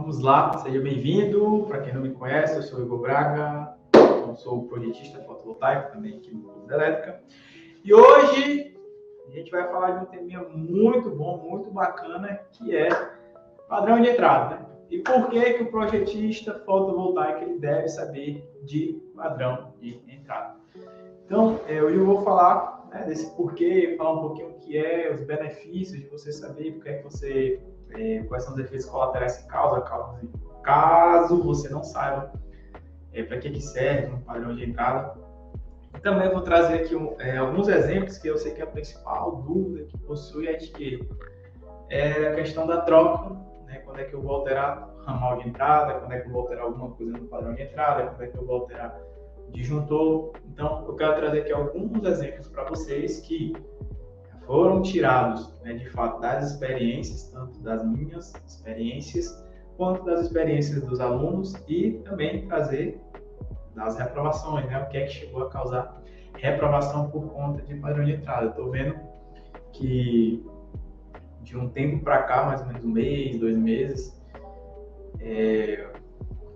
Vamos lá, seja bem-vindo. Para quem não me conhece, eu sou o Igor Braga, eu sou projetista fotovoltaico também aqui no Clube da Elétrica. E hoje a gente vai falar de um teminha muito bom, muito bacana, que é padrão de entrada, né? E por que o projetista fotovoltaico ele deve saber de padrão de entrada? Então, hoje eu vou falar desse porquê, falar um pouquinho o que é, os benefícios de você saber porque é que você, quais são os efeitos colaterais que caso você não saiba para que serve um padrão de entrada. E também vou trazer aqui alguns exemplos que eu sei que é a principal dúvida que possui é de que é a questão da troca, né? Quando é que eu vou alterar ramal de entrada, quando é que eu vou alterar alguma coisa no padrão de entrada, quando é que eu vou alterar disjuntor. Então, eu quero trazer aqui alguns exemplos para vocês que foram tirados, de fato, das experiências, tanto das minhas experiências, quanto das experiências dos alunos e também trazer das reprovações, o que é que chegou a causar reprovação por conta de padrão de entrada. Estou vendo que de um tempo para cá, mais ou menos um mês, 2 meses,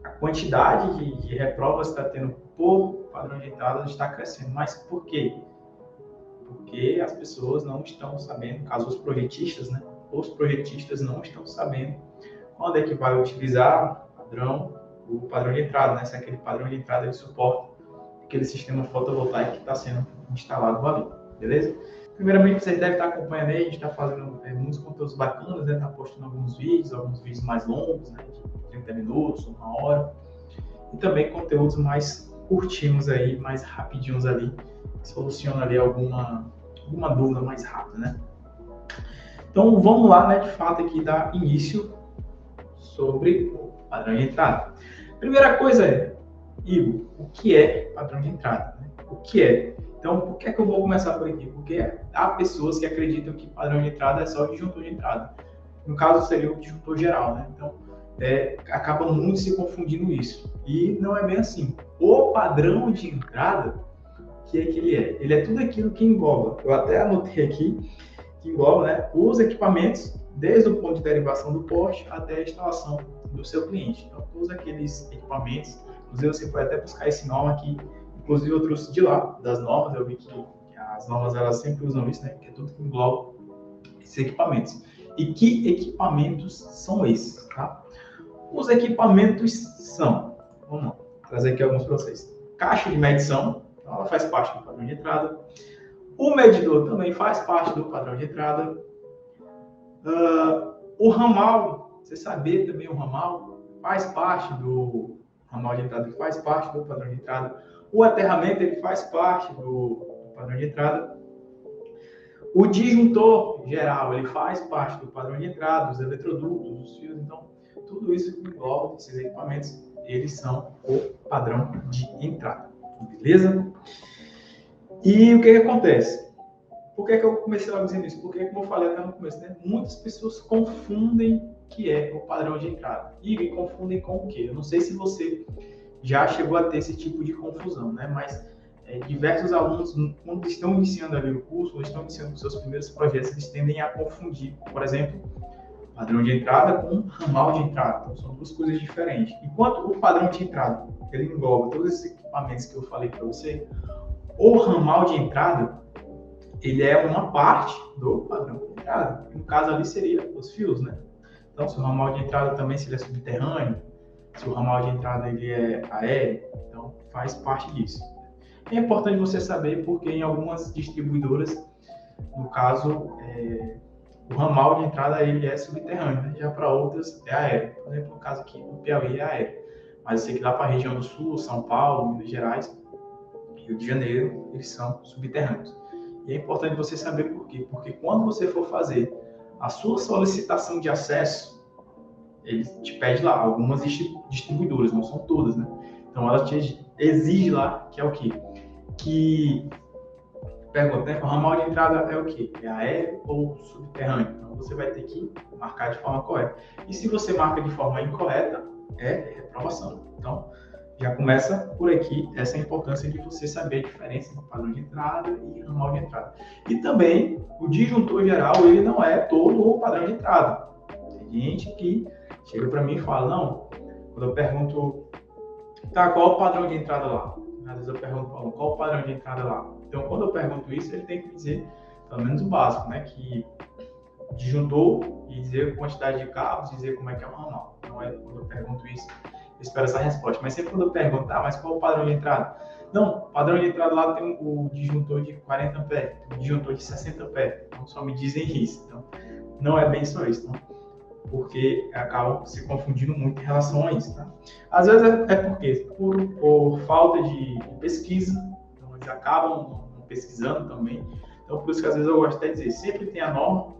a quantidade de reprovas que está tendo por padrão de entrada está crescendo. Mas por quê? Porque as pessoas não estão sabendo, no caso os projetistas, os projetistas não estão sabendo quando é que vai utilizar o padrão de entrada, se aquele padrão de entrada ele suporta aquele sistema fotovoltaico que está sendo instalado ali, beleza? Primeiramente, vocês devem estar acompanhando aí, a gente está fazendo muitos conteúdos bacanas, está postando alguns vídeos mais longos, de 30 minutos, 1 hora, e também conteúdos mais curtinhos aí, mais rapidinhos ali, que soluciona ali alguma dúvida mais rápida, Então, vamos lá, de fato, aqui dar início sobre o padrão de entrada. Primeira coisa é, Igor, o que é padrão de entrada? O que é? Então, por que é que eu vou começar por aqui? Porque há pessoas que acreditam que padrão de entrada é só o disjuntor de entrada. No caso, seria o disjuntor geral, Então, acaba muito se confundindo isso. E não é bem assim. O padrão de entrada, o que é que ele é? Ele é tudo aquilo que engloba. Eu até anotei aqui que engloba, os equipamentos, desde o ponto de derivação do poste até a instalação do seu cliente. Então, todos aqueles equipamentos, inclusive você pode até buscar esse nome aqui, inclusive eu trouxe de lá, das normas, eu vi que as normas elas sempre usam isso, que é tudo que engloba esses equipamentos. E que equipamentos são esses, Os equipamentos são, vamos lá, trazer aqui alguns para vocês. Caixa de medição, então ela faz parte do padrão de entrada. O medidor também faz parte do padrão de entrada. O ramal, você saber também o ramal, faz parte do ramal de entrada, ele faz parte do padrão de entrada. O aterramento, ele faz parte do padrão de entrada. O disjuntor geral, ele faz parte do padrão de entrada, os eletrodutos, os fios. Então, tudo isso que engloba esses equipamentos, eles são o padrão de entrada. Beleza? E o que acontece? Por que eu comecei logo dizendo isso? Porque, como eu falei até no começo, muitas pessoas confundem o que é o padrão de entrada. E confundem com o quê? Eu não sei se você já chegou a ter esse tipo de confusão, Mas diversos alunos, quando estão iniciando ali o curso, ou estão iniciando os seus primeiros projetos, eles tendem a confundir, por exemplo, padrão de entrada com ramal de entrada. Então, são duas coisas diferentes. Enquanto o padrão de entrada, ele engloba todos esses equipamentos que eu falei para você, o ramal de entrada, ele é uma parte do padrão de entrada. No caso ali seria os fios, Então, se o ramal de entrada também seria subterrâneo, se o ramal de entrada ele é aéreo, então faz parte disso. É importante você saber porque em algumas distribuidoras, no caso, o ramal de entrada ele é subterrâneo, já para outras é aéreo. Por exemplo, no caso aqui do Piauí é aéreo. Mas eu sei que lá para a região do Sul, São Paulo, Minas Gerais, Rio de Janeiro, eles são subterrâneos. E é importante você saber por quê. Porque quando você for fazer a sua solicitação de acesso, ele te pede lá, algumas distribuidoras, não são todas, Então, ela te exige lá, que é o quê? Que, pergunta, o ramal de entrada é o quê? É aéreo ou subterrâneo? Então, você vai ter que marcar de forma correta. E se você marca de forma incorreta, é reprovação. Então, já começa por aqui essa importância de você saber a diferença entre padrão de entrada e ramal de entrada. E também, o disjuntor geral, ele não é todo o padrão de entrada. Tem gente que chega para mim e fala, não, quando eu pergunto, tá, qual o padrão de entrada lá? Às vezes eu pergunto, qual o padrão de entrada lá? Então, quando eu pergunto isso, ele tem que dizer, pelo menos o básico, né, que disjuntor e dizer a quantidade de cabos, dizer como é que é o ramal. Não é quando eu pergunto isso, eu espero essa resposta. Mas sempre quando eu pergunto, mas qual é o padrão de entrada? Não, o padrão de entrada lá tem o disjuntor de 40 amperes, o disjuntor de 60 amperes. Então, só me dizem isso. Então, não é bem só isso, não? Porque acabam se confundindo muito em relação a isso. Tá? Às vezes é porque, por falta de pesquisa, então eles acabam não pesquisando também. Então, por isso que às vezes eu gosto de dizer, sempre tem a norma,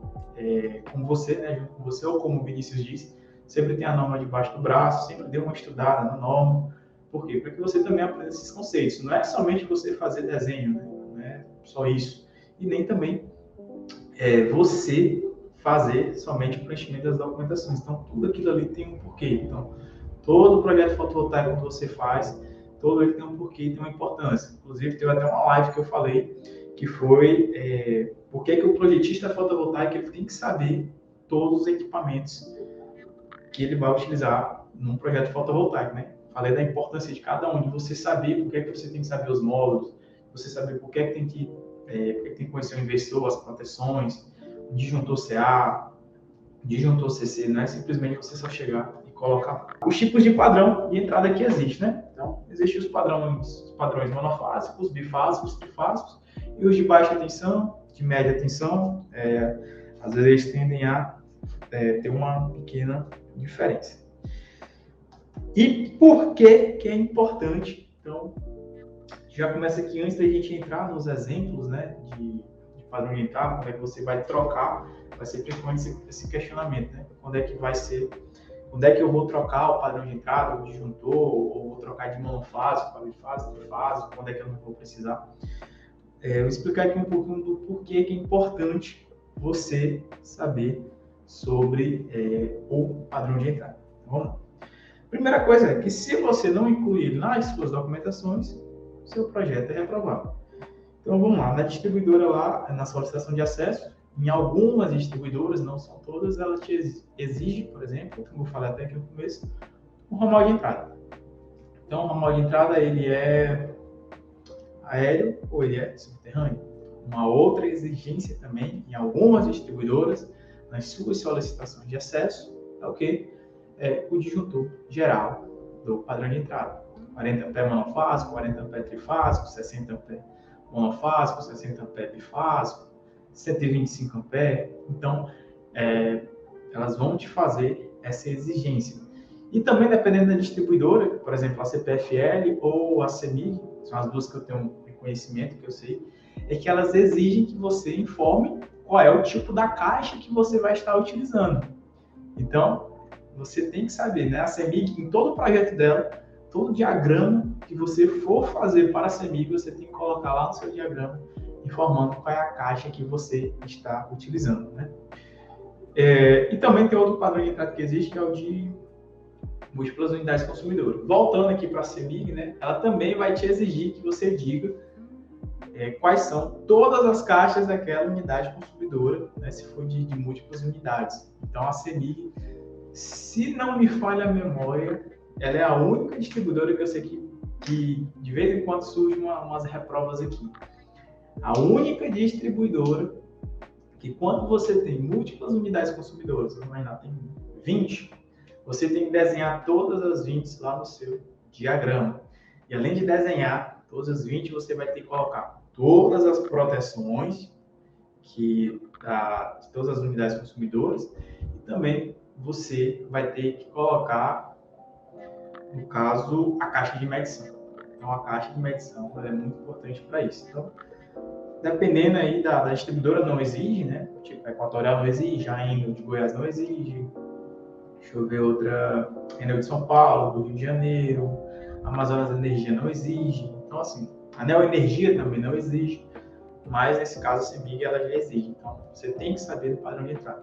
com você, né, junto com você, ou como o Vinícius disse, sempre tem a norma debaixo do braço, sempre dê uma estudada na norma. Por quê? Para que você também aprenda esses conceitos. Não é somente você fazer desenho, né? Não é só isso. E nem também você fazer somente o preenchimento das documentações. Então, tudo aquilo ali tem um porquê. Então, todo projeto fotovoltaico que você faz, todo ele tem um porquê e tem uma importância. Inclusive, teve até uma live que eu falei, que foi por que o projetista fotovoltaico ele tem que saber todos os equipamentos que ele vai utilizar num projeto fotovoltaico, né? Falei da importância de cada um, de você saber por que você tem que saber os módulos, você saber por que tem que conhecer o inversor, as proteções, o disjuntor CA, o disjuntor CC, não é simplesmente você só chegar e colocar. Os tipos de padrão de entrada que existem, né? Então, existem os padrões monofásicos, bifásicos, trifásicos, e os de baixa tensão, de média tensão, às vezes eles tendem a ter uma pequena diferença. E por que é importante? Então, já começa aqui antes da gente entrar nos exemplos, né, de padrão de entrada, quando é que você vai trocar, vai ser principalmente esse questionamento, né? Quando é que eu vou trocar o padrão de entrada, o disjuntor, ou vou trocar de monofásico para bifásico, trifásico, quando é que eu não vou precisar? Eu vou explicar aqui um pouquinho do porquê que é importante você saber sobre o padrão de entrada. Então, vamos lá. Primeira coisa é que se você não incluir nas suas documentações, seu projeto é reprovado. Então vamos lá, na distribuidora lá, na solicitação de acesso, em algumas distribuidoras, não são todas, elas te exigem, por exemplo, como eu falei até aqui no começo, um ramal de entrada. Então o ramal de entrada ele é aéreo ou ele é subterrâneo. Uma outra exigência também, em algumas distribuidoras, nas suas solicitações de acesso, é o quê? É o disjuntor geral do padrão de entrada. 40 A monofásico, 40 A trifásico, 60 A monofásico, 60 A bifásico, 125 A. Então, elas vão te fazer essa exigência. E também, dependendo da distribuidora, por exemplo, a CPFL ou a CEMIG, são as duas que eu tenho conhecimento, que eu sei, é que elas exigem que você informe qual é o tipo da caixa que você vai estar utilizando. Então, você tem que saber, né? A CEMIG, em todo o projeto dela, todo diagrama que você for fazer para a CEMIG, você tem que colocar lá no seu diagrama, informando qual é a caixa que você está utilizando, né? E também tem outro padrão de entrada que existe, que é o de múltiplas unidades consumidoras. Voltando aqui para a CEMIG, né? Ela também vai te exigir que você diga quais são todas as caixas daquela unidade consumidora, né? Se for de múltiplas unidades. Então, a CEMIG, se não me falha a memória, ela é a única distribuidora que eu sei que de vez em quando surgem umas reprovas aqui. A única distribuidora que quando você tem múltiplas unidades consumidoras, vamos imaginar, tem 20, você tem que desenhar todas as 20 lá no seu diagrama. E além de desenhar todas as 20, você vai ter que colocar todas as proteções de todas as unidades consumidoras e também você vai ter que colocar, no caso, a caixa de medição. Então, a caixa de medição é muito importante para isso. Então, dependendo aí da distribuidora, não exige, né? Tipo, a Equatorial não exige, a Enel de Goiás não exige. Deixa eu ver outra, Enel de São Paulo, do Rio de Janeiro, Amazonas Energia não exige. Então, assim, a Neo Energia também não exige, mas nesse caso a CEMIG ela já exige. Então, você tem que saber do padrão de entrada.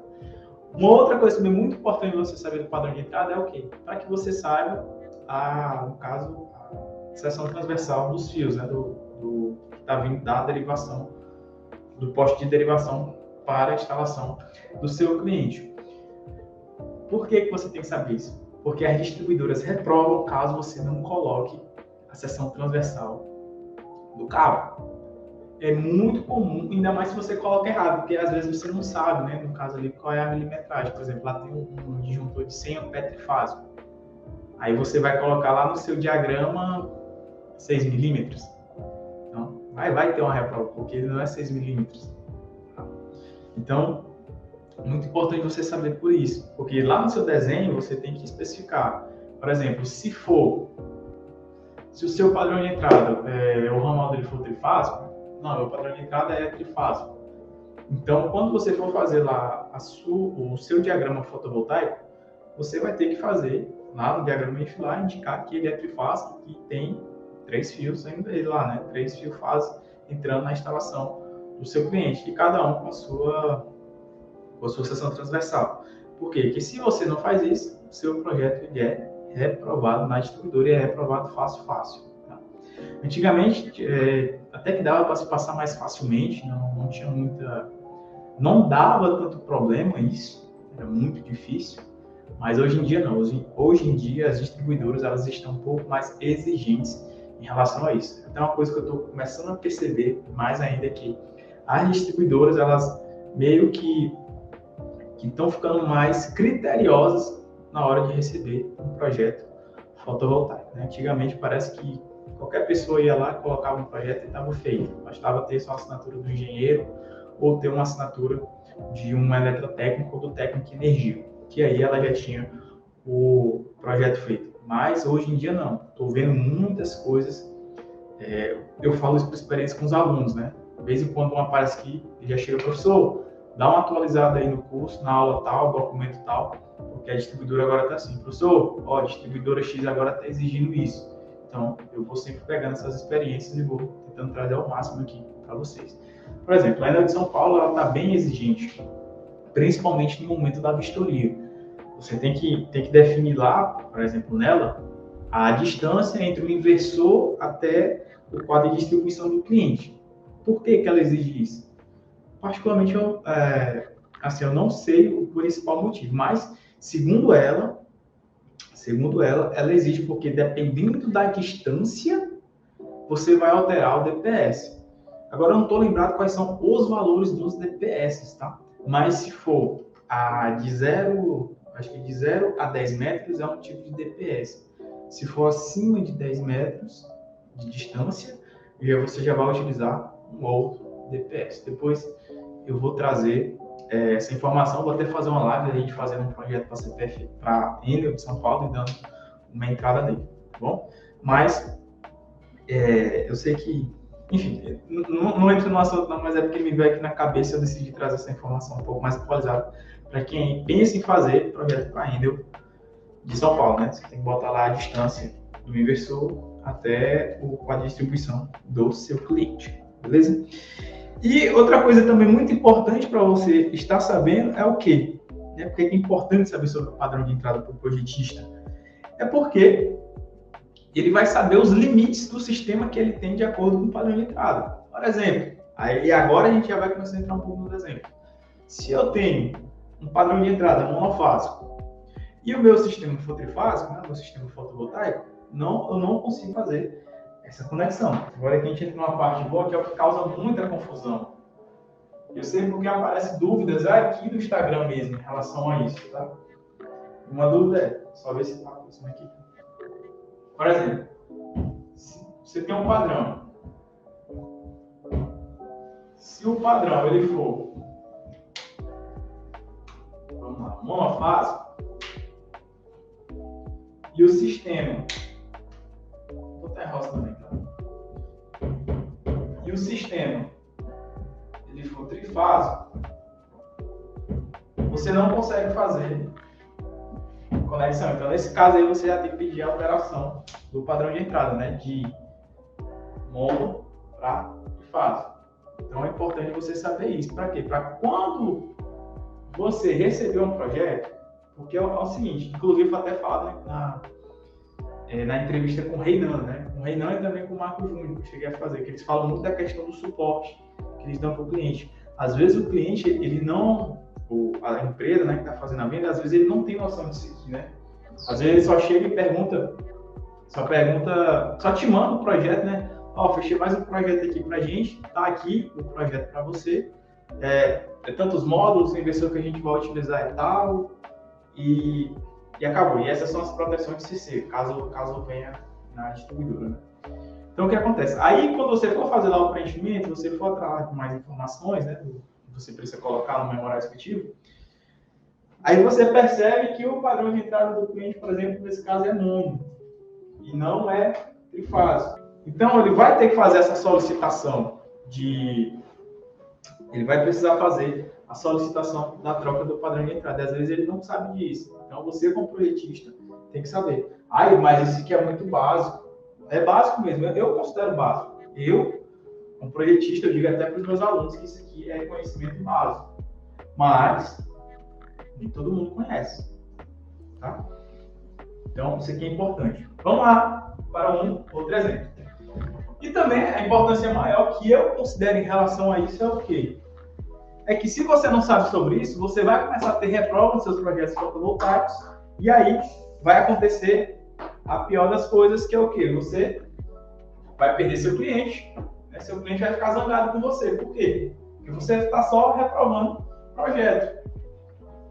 Uma outra coisa também muito importante você saber do padrão de entrada é o quê? Para que você saiba, no caso, a seção transversal dos fios, né? Que está vindo da derivação, do poste de derivação para a instalação do seu cliente. Por que você tem que saber isso? Porque as distribuidoras reprovam caso você não coloque a seção transversal do cabo. É muito comum, ainda mais se você coloca errado, porque às vezes você não sabe, né? No caso ali, qual é a milimetragem. Por exemplo, lá tem um disjuntor de 100 amperes trifásico. Aí você vai colocar lá no seu diagrama 6 milímetros. Então, vai ter uma reprova, porque ele não é 6 milímetros. Então, muito importante você saber por isso, porque lá no seu desenho você tem que especificar. Por exemplo, se o seu padrão de entrada, o ramal dele for trifásico, não, o padrão de entrada é trifásico. Então, quando você for fazer lá o seu diagrama fotovoltaico, você vai ter que fazer lá no diagrama lá, indicar que ele é trifásico e tem 3 fios ainda lá, né? 3 fios fase entrando na instalação do seu cliente, e cada um com a sua seção transversal. Por quê? Porque se você não faz isso, o seu projeto ele é reprovado na distribuidora e é reprovado fácil. Tá? Antigamente, até que dava para se passar mais facilmente, não tinha não dava tanto problema isso, era muito difícil, mas hoje em dia não. Hoje em dia as distribuidoras elas estão um pouco mais exigentes em relação a isso. Então, uma coisa que eu estou começando a perceber mais ainda é que as distribuidoras elas meio que estão ficando mais criteriosas na hora de receber um projeto fotovoltaico. Né? Antigamente parece que qualquer pessoa ia lá, colocava um projeto e estava feito. Bastava ter só a assinatura do engenheiro ou ter uma assinatura de um eletrotécnico ou do técnico de energia, que aí ela já tinha o projeto feito. Mas hoje em dia não. Estou vendo muitas coisas. Eu falo isso por experiência com os alunos, né? De vez em quando aparece aqui e já chega, professor, dá uma atualizada aí no curso, na aula tal, documento tal, porque a distribuidora agora está assim, professor, a distribuidora X agora está exigindo isso. Então, eu vou sempre pegando essas experiências e vou tentando trazer ao máximo aqui para vocês. Por exemplo, a Enel de São Paulo, ela está bem exigente, principalmente no momento da vistoria. Você tem que definir lá, por exemplo, nela, a distância entre o inversor até o quadro de distribuição do cliente. Por que ela exige isso? Particularmente, eu não sei o principal motivo, mas, segundo ela exige porque, dependendo da distância, você vai alterar o DPS. Agora, eu não estou lembrado quais são os valores dos DPS, tá? Mas, se for de 0 a 10 metros, é um tipo de DPS. Se for acima de 10 metros de distância, você já vai utilizar um outro DPS. Depois, eu vou trazer essa informação, vou até fazer uma live, a gente fazendo um projeto para CPF, para Enel de São Paulo, e dando uma entrada nele, tá bom? Mas, eu sei que, enfim, não entro no assunto não, mas é porque me veio aqui na cabeça, eu decidi trazer essa informação um pouco mais atualizada, para quem pensa em fazer projeto para Enel de São Paulo, né? Você tem que botar lá a distância do inversor até o quadro de distribuição do seu cliente, beleza? E outra coisa também muito importante para você estar sabendo é o quê? Porque é importante saber sobre o padrão de entrada para o projetista. É porque ele vai saber os limites do sistema que ele tem de acordo com o padrão de entrada. Por exemplo, e agora a gente já vai começar a entrar um pouco no exemplo. Se eu tenho um padrão de entrada monofásico e o meu sistema for trifásico, né, o meu sistema fotovoltaico, eu não consigo fazer essa conexão. Agora aqui a gente entra numa parte boa que é o que causa muita confusão. Eu sei porque aparecem dúvidas aqui do Instagram mesmo em relação a isso, tá? Uma dúvida é, só ver se está acontecendo aqui. Por exemplo, se você tem um padrão. Se o padrão ele for, vamos lá, monofásico, e o sistema, vou botar em rosa também, tá? E o sistema ele for trifásico, você não consegue fazer conexão. Então, nesse caso aí, você já tem que pedir a alteração do padrão de entrada, né? De mono para trifásico. Então, é importante você saber isso. Para quê? Para quando você receber um projeto, porque é o seguinte, inclusive foi até falado na entrevista com o Reinan, né? Com o Reinan e também com o Marco Júnior, que eu cheguei a fazer, que eles falam muito da questão do suporte que eles dão para o cliente. Às vezes o cliente, a empresa, né, que está fazendo a venda, às vezes ele não tem noção disso, né? Às vezes ele só chega e só te manda o projeto, né? Ó, fechei mais um projeto aqui pra gente, tá aqui o projeto para você, tantos módulos, a inversão que a gente vai utilizar e tal, e acabou. E essas são as proteções de CC, caso venha na distribuidora, né? Então, o que acontece? Aí, quando você for fazer lá o preenchimento, você for atrás com mais informações, né, que você precisa colocar no memorial respectivo, aí você percebe que o padrão de entrada do cliente, por exemplo, nesse caso é mono, e não é trifásico. Então, ele vai ter que fazer essa solicitação ele vai precisar fazer a solicitação da troca do padrão de entrada. E, às vezes ele não sabe disso. Então, você, como projetista, tem que saber. Mas isso aqui é muito básico. É básico mesmo. Eu considero básico. Eu, como projetista, eu digo até para os meus alunos que isso aqui é conhecimento básico. Mas, nem todo mundo conhece. Tá? Então, isso aqui é importante. Vamos lá para um outro exemplo. E também a importância maior que eu considero em relação a isso é o quê? É que se você não sabe sobre isso, você vai começar a ter reprova nos seus projetos fotovoltaicos e aí vai acontecer a pior das coisas, que é o quê? Você vai perder seu cliente, né? Seu cliente vai ficar zangado com você. Por quê? Porque você está só reprovando o projeto.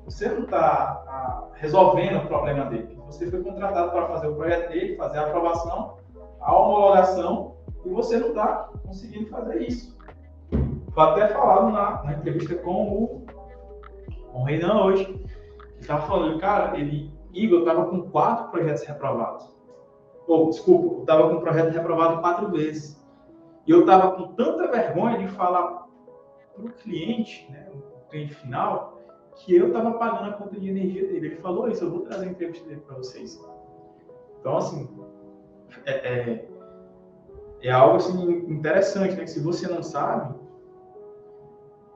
Você não está resolvendo o problema dele. Você foi contratado para fazer o projeto dele, fazer a aprovação, a homologação, e você não está conseguindo fazer isso. Foi até falado na entrevista com o Reinan hoje. Ele estava falando, cara, Igor estava com 4 projetos reprovados. Desculpa, eu estava com um projeto reprovado 4 vezes. E eu estava com tanta vergonha de falar para o cliente, né, o cliente final, que eu estava pagando a conta de energia dele. Ele falou isso, eu vou trazer a entrevista dele para vocês. Então, assim, é algo assim, interessante, né? Que se você não sabe,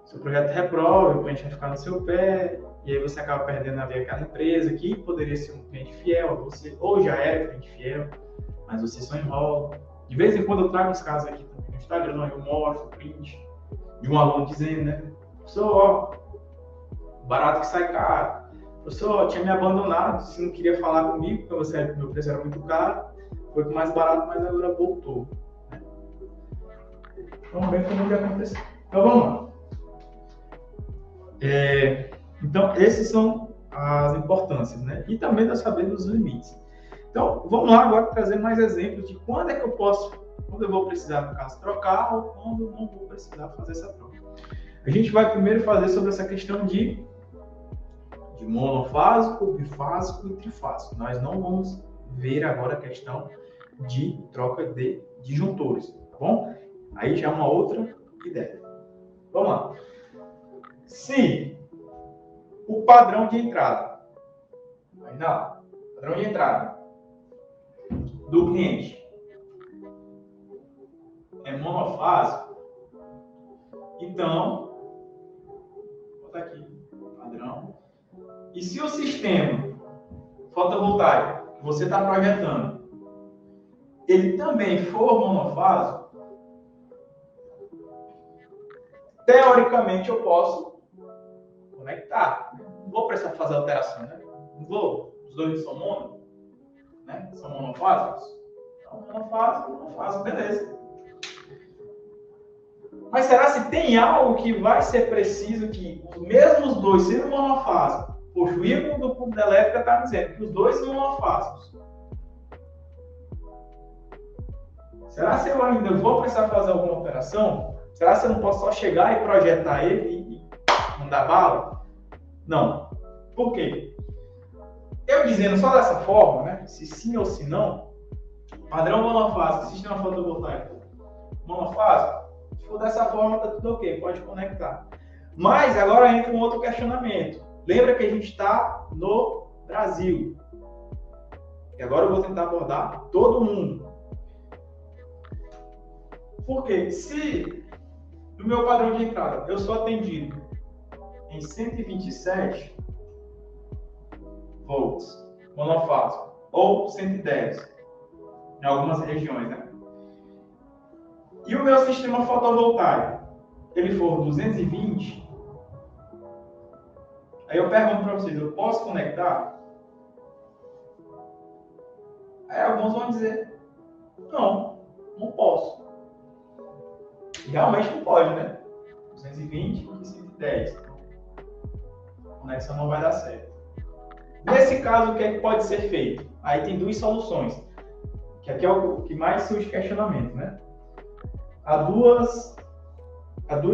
seu projeto reprova, o cliente vai ficar no seu pé, e aí você acaba perdendo a ver aquela empresa que poderia ser um cliente fiel, você, ou já era cliente fiel, mas você só enrola. De vez em quando eu trago uns casos aqui também no Instagram, eu mostro print de um aluno dizendo, né? Professor, barato que sai caro. Professor, tinha me abandonado, se não queria falar comigo, porque meu preço era muito caro, foi mais barato, mas agora voltou. Vamos ver como que aconteceu. Então vamos lá. Então, essas são as importâncias, né? E também de saber dos limites. Então, vamos lá agora trazer mais exemplos de quando é que quando eu vou precisar, no caso, trocar ou quando não vou precisar fazer essa troca. A gente vai primeiro fazer sobre essa questão de monofásico, bifásico e trifásico. Nós não vamos ver agora a questão de troca de disjuntores, tá bom? Aí já é uma outra ideia. Vamos lá. Se o padrão de entrada, padrão de entrada do cliente é monofásico, então, vou botar aqui, padrão. E se o sistema fotovoltaico que você está projetando, ele também for monofásico, teoricamente eu posso conectar. Não vou precisar fazer alteração, né? Não vou. Os dois são mono, né? São monofásicos. Então, monofásico, beleza. Mas será se tem algo que vai ser preciso que os mesmos dois sendo monofásicos? Poxa, o ícone do ponto da elétrica está dizendo que os dois são monofásicos. Será se eu ainda vou precisar fazer alguma operação? Será se eu não posso só chegar e projetar ele e mandar bala? Não. Por quê? Eu dizendo só dessa forma, né? Se sim ou se não, padrão monofásico, sistema fotovoltaico monofásico, se for dessa forma, tá tudo ok, pode conectar. Mas agora entra um outro questionamento. Lembra que a gente está no Brasil. E agora eu vou tentar abordar todo mundo. Porque se no meu padrão de entrada eu sou atendido em 127 volts monofásico ou 110 em algumas regiões, né? E o meu sistema fotovoltaico ele for 220, Aí eu pergunto para vocês, eu posso conectar? Aí alguns vão dizer, não, não posso. E realmente não pode, né? 220 e 110. A conexão não vai dar certo. Nesse caso, o que é que pode ser feito? Aí tem duas soluções, que aqui é o que mais surge questionamento, né? Há duas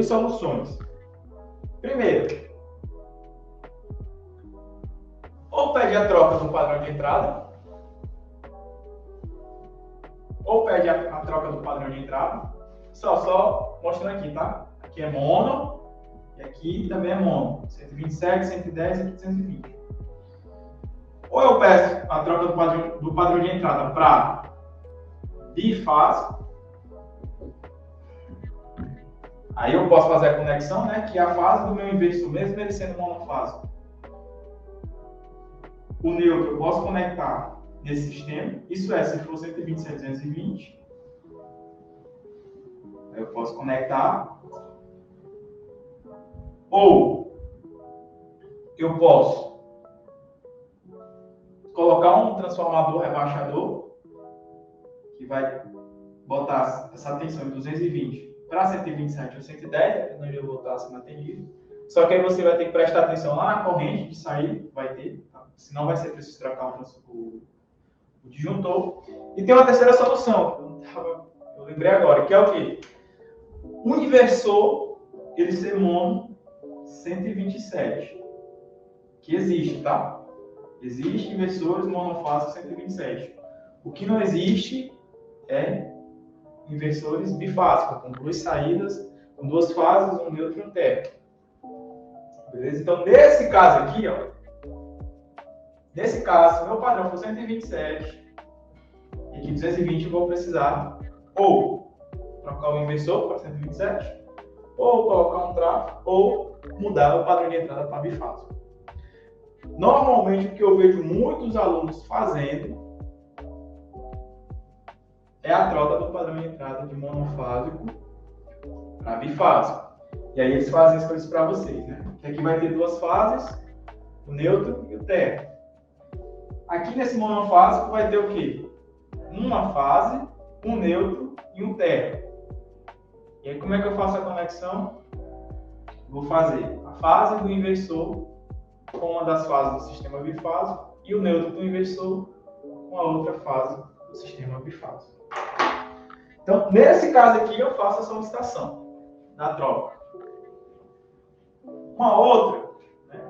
soluções. Primeiro, ou pede a troca do padrão de entrada, ou pede a troca do padrão de entrada. Só mostrando aqui, tá? Aqui é mono e aqui também é mono. 127, 110 e aqui 220. Ou eu peço a troca do padrão de entrada para bifásico. Aí eu posso fazer a conexão, né? Que é a fase do meu inversor, mesmo ele sendo monofásico. O neutro eu posso conectar nesse sistema. Isso é, se for 127, 220. Aí eu posso conectar. Ou eu posso colocar um transformador rebaixador que vai botar essa tensão de 220 para 127 ou 110, dependendo de eu botar sendo atendido. Só que aí você vai ter que prestar atenção lá na corrente de saída, vai ter, tá? Senão vai ser preciso trocar o disjuntor. E tem uma terceira solução, eu lembrei agora, que é o quê? O inversor, ele ser mono 127, que existe, tá? Existem inversores monofásicos 127. O que não existe é inversores bifásicos, com duas saídas, com duas fases, um neutro e um térmico. Beleza? Então, nesse caso aqui, ó, nesse caso, se meu padrão for 127 e aqui 220, eu vou precisar ou trocar o inversor para 127, ou colocar um trafo, ou mudar o padrão de entrada para bifásico. Normalmente, o que eu vejo muitos alunos fazendo é a troca do padrão de entrada de monofásico para bifásico. E aí eles fazem as coisas para vocês, né? Que aqui vai ter duas fases, o neutro e o térmico. Aqui nesse monofásico vai ter o quê? Uma fase, um neutro e um térmico. E aí como é que eu faço a conexão? Vou fazer a fase do inversor com uma das fases do sistema bifásico e o neutro do inversor com a outra fase do sistema bifásico. Então, nesse caso aqui, eu faço a solicitação da troca. Uma outra, né?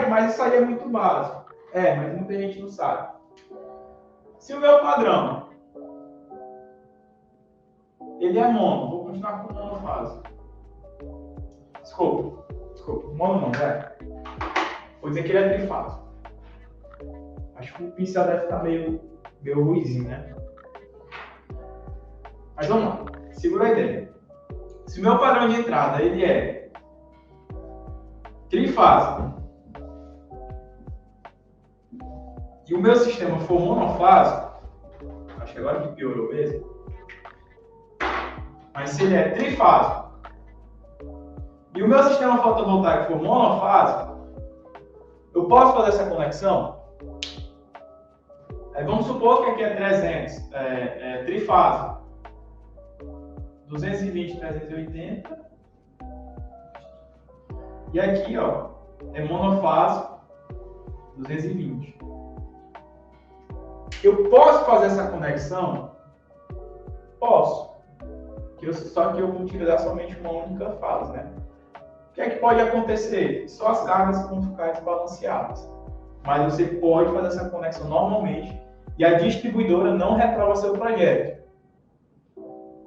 Mas isso aí é muito básico. Mas muita gente não sabe. Se o meu padrão ele é mono, vou continuar com monofásico. Desculpa, mono não, vou dizer que ele é trifásico. Acho que o pincel deve estar meio ruizinho, né? Mas vamos lá, segura a ideia. Se o meu padrão de entrada ele é trifásico e o meu sistema for monofásico, acho que agora que piorou mesmo, mas se ele é trifásico e o meu sistema fotovoltaico for monofásico, eu posso fazer essa conexão? Vamos supor que aqui é 300, trifásico. 220, 380. E aqui, ó, é monofásico, 220. Eu posso fazer essa conexão? Posso. Só que eu vou utilizar somente uma única fase, né? O que é que pode acontecer? Só as cargas vão ficar desbalanceadas. Mas você pode fazer essa conexão normalmente e a distribuidora não reprova seu projeto.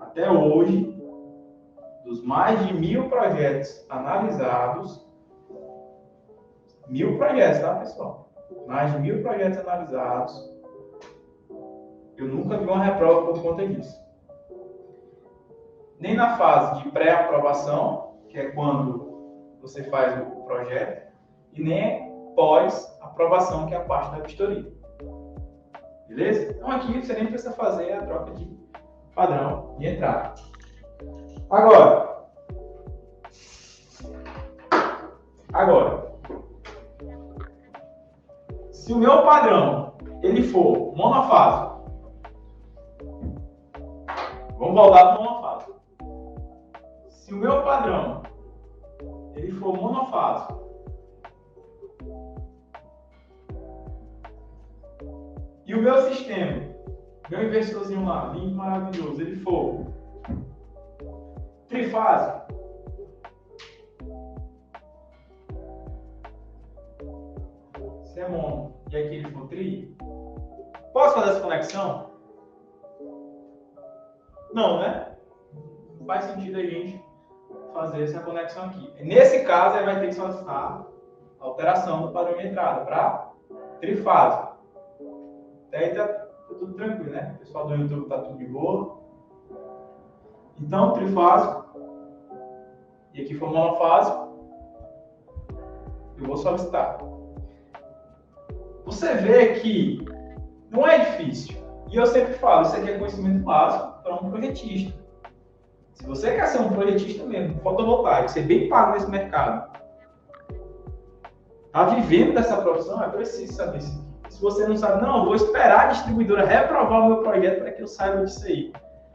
Até hoje, dos mais de 1000 projetos analisados, 1000 projetos, tá, pessoal? Mais de 1000 projetos analisados, eu nunca vi uma reprova por conta disso. Nem na fase de pré-aprovação, que é quando você faz o projeto, e nem pós-aprovação, que é a parte da vistoria. Beleza? Então aqui você nem precisa fazer a troca de padrão de entrada. Agora, Agora, se o meu padrão ele for monofásico, vamos voltar para o monofásico. Se o meu padrão ele for monofásico e o meu sistema, meu inversorzinho lá, lindo, maravilhoso, ele for trifásico, se é mono e aqui ele for tri, posso fazer essa conexão? Não, né? Não faz sentido a gente fazer essa conexão aqui. Nesse caso, ele vai ter que solicitar a alteração do padrão de entrada para trifásico. Daí tá tudo tranquilo, né? O pessoal do YouTube tá tudo de boa. Então, trifásico. E aqui for monofásico, eu vou solicitar. Você vê que não é difícil. E eu sempre falo, isso aqui é conhecimento básico para um projetista. Se você quer ser um projetista mesmo, fotovoltaico, ser bem pago nesse mercado, tá vivendo dessa profissão, é preciso saber isso. Se você não sabe, não, eu vou esperar a distribuidora reprovar o meu projeto para que eu saiba disso aí.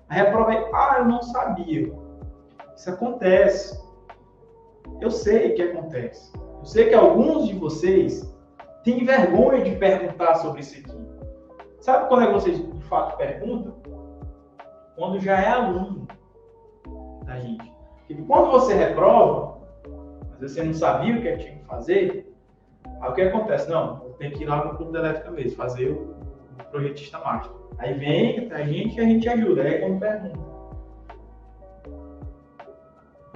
A reprovei, eu não sabia. Isso acontece. Eu sei que acontece. Eu sei que alguns de vocês têm vergonha de perguntar sobre isso aqui. Sabe quando é que vocês de fato perguntam? Quando já é aluno da gente. Porque quando você reprova, mas você não sabia o que tinha que fazer, aí o que acontece? Não, eu tenho que ir lá no clube da elétrica mesmo, fazer o projetista master. Aí vem a gente e a gente ajuda. Aí é quando pergunta.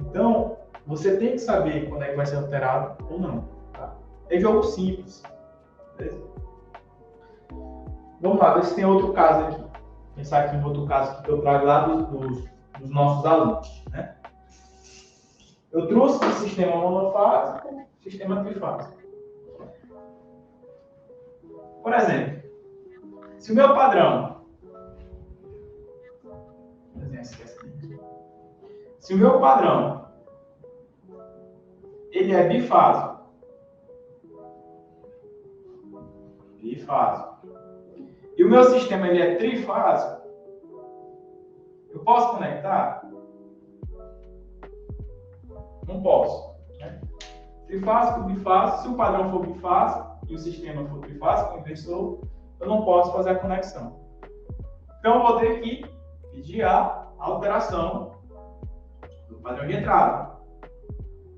Então, você tem que saber quando é que vai ser alterado ou não. Tá? É jogo simples. Beleza? Vamos lá, ver se tem outro caso aqui. Pensar aqui em outro caso aqui que eu trago lá dos nossos alunos. Né? Eu trouxe o sistema monofásico, sistema trifásico. Por exemplo, se o meu padrão... Se o meu padrão ele é bifásico, e o meu sistema ele é trifásico, eu posso conectar? Não posso. Né? Trifásico, bifásico, se o padrão for bifásico e o sistema for trifásico, o inversor, eu não posso fazer a conexão. Então eu vou ter que pedir a alteração do padrão de entrada.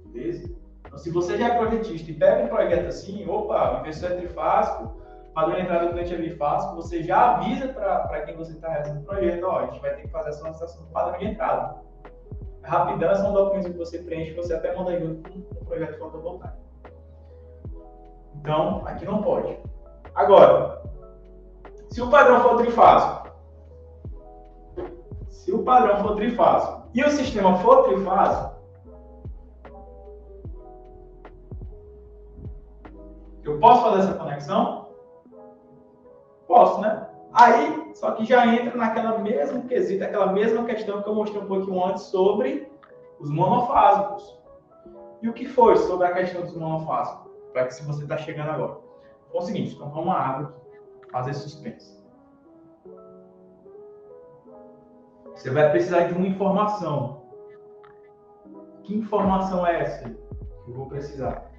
Beleza? Então, se você já é projetista e pega um projeto assim, opa, o inversor é trifásico, o padrão de entrada do cliente é bifásico, você já avisa para quem você está realizando o projeto, a gente vai ter que fazer essa solicitação do padrão de entrada. Rapidão, são documentos que você preenche, você até manda junto com o projeto fotovoltaico. Então, aqui não pode. Agora, se o padrão for trifásico, e o sistema for trifásico, eu posso fazer essa conexão? Posso, né? Aí, só que já entra naquela mesma quesito, aquela mesma questão que eu mostrei um pouquinho antes sobre os monofásicos. E o que foi sobre a questão dos monofásicos? Para que se você está chegando agora. Então, é o seguinte, tomar uma água aqui, fazer suspense. Você vai precisar de uma informação. Que informação é essa que eu vou precisar?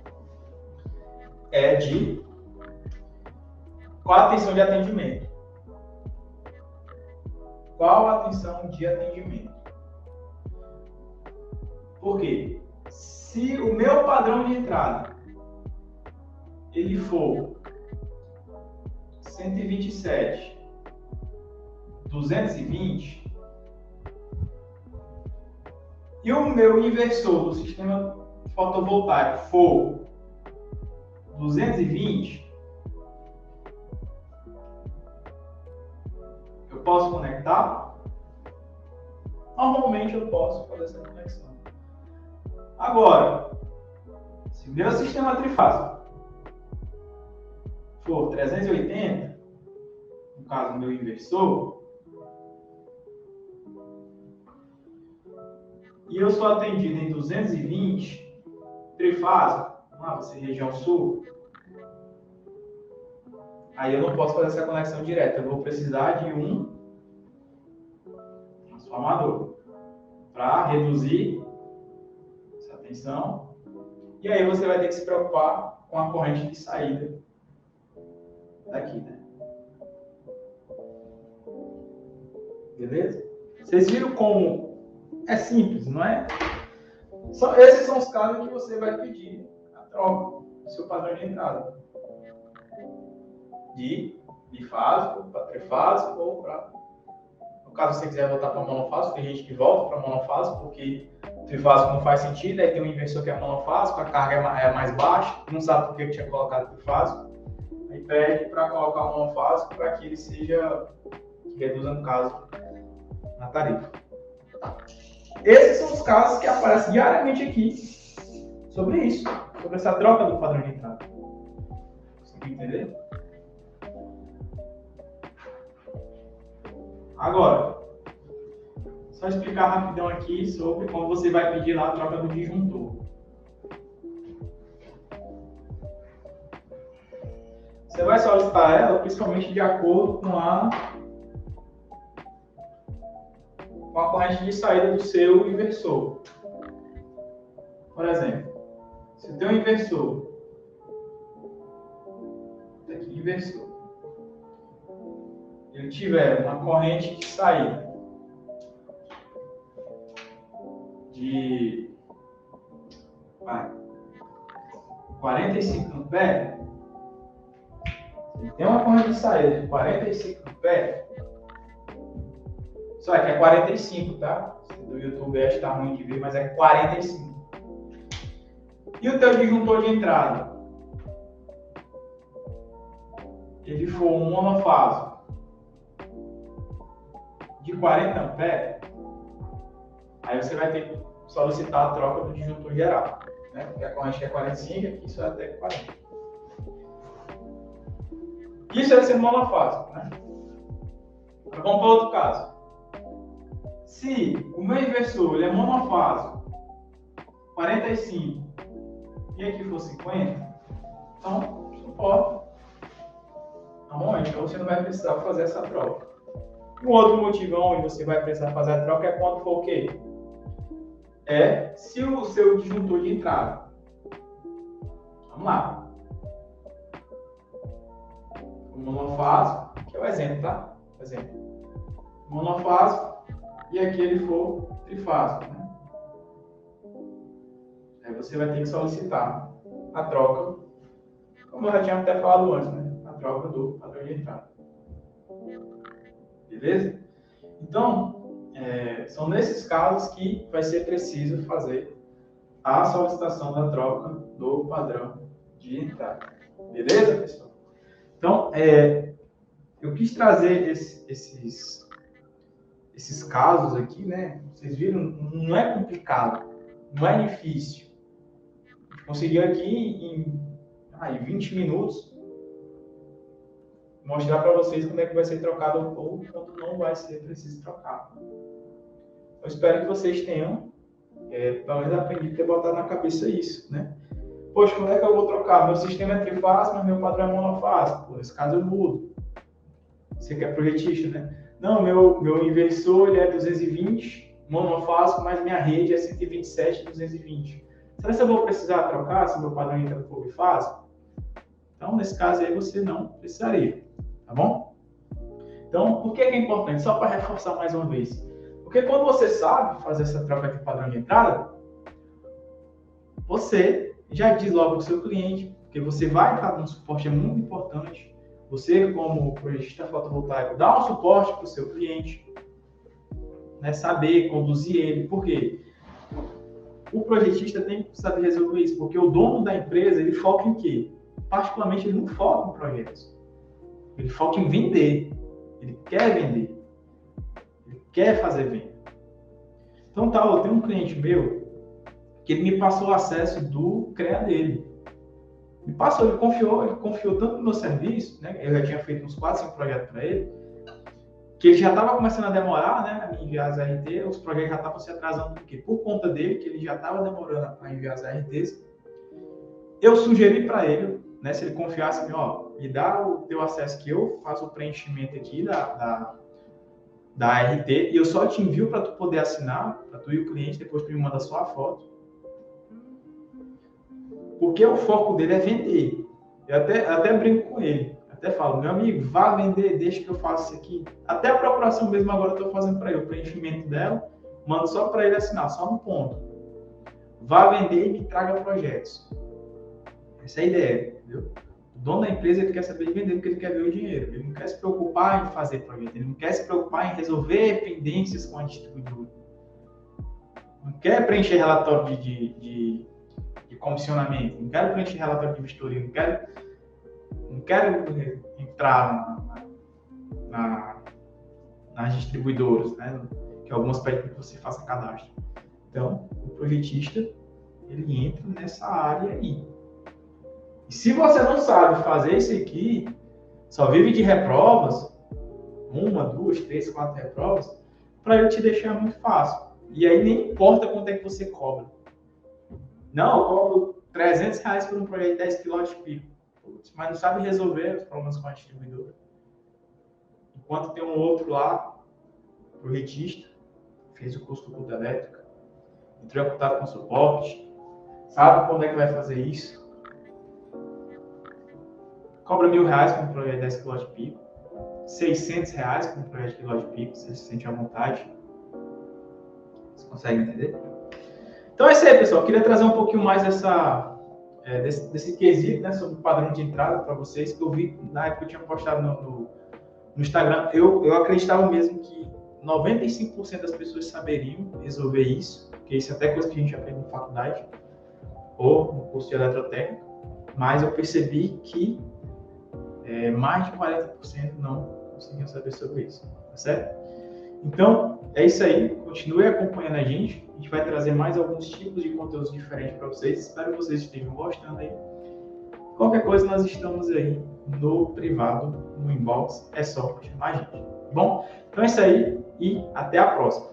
É de qual a atenção de atendimento. Qual a atenção de atendimento? Por quê? Se o meu padrão de entrada ele for 127, 220, e o meu inversor do sistema fotovoltaico for 220, eu posso conectar? Normalmente eu posso fazer essa conexão. Agora, se o meu sistema trifásico for 380, no caso do meu inversor, e eu sou atendido em 220, trifásico, você região sul, aí eu não posso fazer essa conexão direta, eu vou precisar de um transformador para reduzir essa tensão, e aí você vai ter que se preocupar com a corrente de saída daqui, né? Beleza? Vocês viram como é simples, não é? Esses são os casos que você vai pedir a troca do seu padrão de entrada. De bifásico para trifásico ou para... No caso, se você quiser voltar para monofásico, tem gente que volta para monofásico porque trifásico não faz sentido, aí tem um inversor que é monofásico, a carga é mais baixa, não sabe por que tinha colocado trifásico, aí pede para colocar o monofásico para que ele seja, que reduza, no caso, na tarifa. Esses são os casos que aparecem diariamente aqui sobre isso, sobre essa troca do padrão de entrada. Conseguiu entender? Agora, só explicar rapidão aqui sobre como você vai pedir lá a troca do disjuntor. Você vai solicitar ela principalmente de acordo com a corrente de saída do seu inversor. Por exemplo, se tem um inversor, aqui inversor, ele tiver uma corrente de saída de 45 amperes, ele tem uma corrente de saída de 45 amperes, só que é 45, tá? Do YouTube acho que tá ruim de ver, mas é 45. E o teu disjuntor de entrada? Ele for um monofásico de 40 amperes, aí você vai ter que solicitar a troca do disjuntor geral, né? Porque a corrente é 45, aqui isso é até 40. Isso é ser monofásico, né? Agora vamos para outro caso. Se o meu inversor ele é monofásico, 45, e aqui for 50, então suporta. Normalmente, então você não vai precisar fazer essa troca. Um outro motivo onde você vai precisar fazer a troca é quando for o quê? É se o seu disjuntor de entrada. Vamos lá. O monofásico, que é o exemplo, tá? Exemplo. Monofásico, e aqui ele for trifásico, né? Aí você vai ter que solicitar a troca, como eu já tinha até falado antes, né? A troca do padrão de entrada. Beleza? Então, são nesses casos que vai ser preciso fazer a solicitação da troca do padrão de entrada. Beleza, pessoal? Então, eu quis trazer esses casos aqui, né? Vocês viram, não é complicado, não é difícil. A gente conseguiu aqui em 20 minutos mostrar para vocês como é que vai ser trocado ou quando não vai ser preciso trocar. Eu espero que vocês tenham, pelo menos aprendido, ter botado na cabeça isso, né? Poxa, como é que eu vou trocar? Meu sistema é trifásico, mas meu padrão é monofásico. Pô, nesse caso eu mudo. Você que é projetista, né? Não, meu inversor ele é 220, monofásico, mas minha rede é 127, 220. Será que eu vou precisar trocar se meu padrão de entrada for bifásico? Então, nesse caso aí, você não precisaria, tá bom? Então, por que é importante? Só para reforçar mais uma vez. Porque quando você sabe fazer essa troca de padrão de entrada, você já diz logo para o seu cliente, porque você vai estar dando suporte, é muito importante. Você, como projetista fotovoltaico, dá um suporte para o seu cliente, né? Saber conduzir ele. Por quê? O projetista tem que saber resolver isso, porque o dono da empresa, ele foca em quê? Particularmente, ele não foca em projetos. Ele foca em vender. Ele quer vender. Ele quer fazer venda. Então, eu tenho um cliente meu que ele me passou o acesso do CREA dele. Me passou, ele confiou tanto no meu serviço, né? Eu já tinha feito uns 4, 5 projetos para ele, que ele já estava começando a demorar, né? A me enviar as RT, os projetos já estavam se atrasando, porque por conta dele, que ele já estava demorando a enviar as RTs, Eu sugeri para ele, né, se ele confiasse em mim, ó, me dá o teu acesso que eu faço o preenchimento aqui da RT e eu só te envio para tu poder assinar, para tu e o cliente, depois tu me manda só a foto. Porque o foco dele é vender. Eu até brinco com ele. Até falo, meu amigo, vá vender, deixa que eu faço isso aqui. Até a procuração mesmo agora eu estou fazendo para ele, o preenchimento dela, mando só para ele assinar, só no ponto. Vá vender e me traga projetos. Essa é a ideia, entendeu? O dono da empresa ele quer saber de vender porque ele quer ver o dinheiro. Ele não quer se preocupar em fazer projeto, ele não quer se preocupar em resolver pendências com a distribuidora. Não quer preencher relatório de comissionamento, não quero preencher relatório de vistoria, não quero entrar nas distribuidoras, né? Que algumas pedem que você faça cadastro. Então, o projetista, ele entra nessa área aí. E se você não sabe fazer isso aqui, só vive de reprovas, 1, 2, 3, 4 reprovas, para eu te deixar muito fácil. E aí nem importa quanto é que você cobra. Não, eu cobro R$300 por um projeto de 10 kW de pico. Mas não sabe resolver os problemas com a distribuidora. Enquanto tem um outro lá, projetista, fez o curso do culto elétrica, entrou em contato com o suporte, sabe quando é que vai fazer isso, cobra R$1.000 por um projeto de 10 kW de pico, R$600 por um projeto de kW de pico, se você se sente à vontade. Você consegue entender? Então é isso aí, pessoal. Eu queria trazer um pouquinho mais desse quesito, né, sobre o padrão de entrada para vocês, que eu vi na época que eu tinha postado no Instagram. Eu acreditava mesmo que 95% das pessoas saberiam resolver isso, porque isso é até coisa que a gente aprende na faculdade ou no curso de eletrotécnica, mas eu percebi que mais de 40% não conseguiam saber sobre isso, tá certo? Então, é isso aí. Continue acompanhando a gente. A gente vai trazer mais alguns tipos de conteúdos diferentes para vocês. Espero que vocês estejam gostando aí. Qualquer coisa, nós estamos aí no privado, no inbox. É só chamar a gente. Bom, então é isso aí e até a próxima.